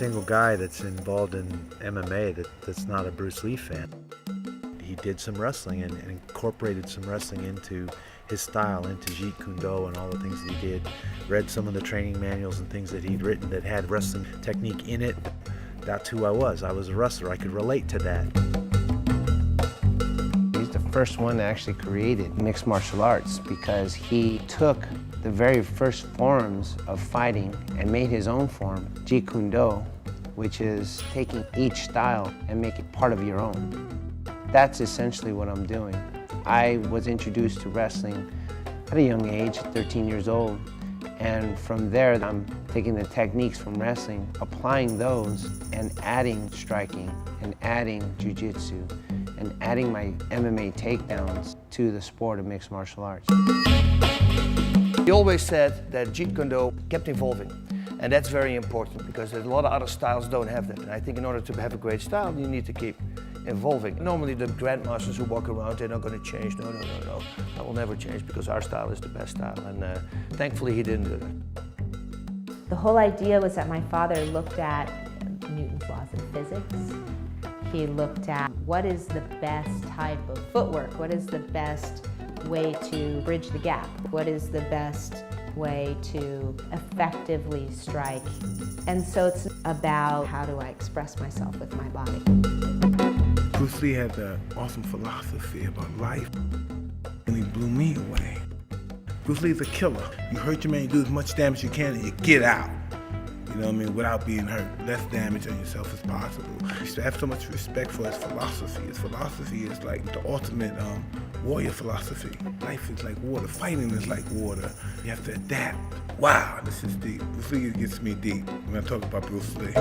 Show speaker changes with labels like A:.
A: single guy that's involved in MMA that's not a Bruce Lee fan. He did some wrestling and incorporated some wrestling into his style, into Jeet Kune Do and all the things that he did. Read some of the training manuals and things that he'd written that had wrestling technique in it. That's who I was. I was a wrestler. I could relate to that.
B: He's the first one that actually created mixed martial arts because he took the very first forms of fighting and made his own form, Jeet Kune Do, which is taking each style and make it part of your own. That's essentially what I'm doing. I was introduced to wrestling at a young age, 13 years old, and from there I'm taking the techniques from wrestling, applying those, and adding striking, and adding jiu-jitsu, and adding my MMA takedowns to the sport of mixed martial arts.
C: He always said that Jeet Kune Do kept evolving, and that's very important because a lot of other styles don't have that. And I think in order to have a great style, you need to keep evolving. Normally the grandmasters who walk around, they're not going to change. No. That will never change because our style is the best style, and thankfully he didn't do that.
D: The whole idea was that my father looked at Newton's laws of physics. He looked at what is the best type of footwork, what is the best way to bridge the gap, what is the best way to effectively strike. And so it's about how do I express myself with my body.
E: Bruce Lee had an awesome philosophy about life, and he blew me away. Bruce Lee's a killer. You hurt your man, you do as much damage as you can, and you get out. You know what I mean? Without being hurt. Less damage on yourself as possible. I have so much respect for his philosophy. His philosophy is like the ultimate warrior philosophy. Life is like water. Fighting is like water. You have to adapt. Wow, this is deep. Bruce Lee gets me deep when I talk about Bruce Lee.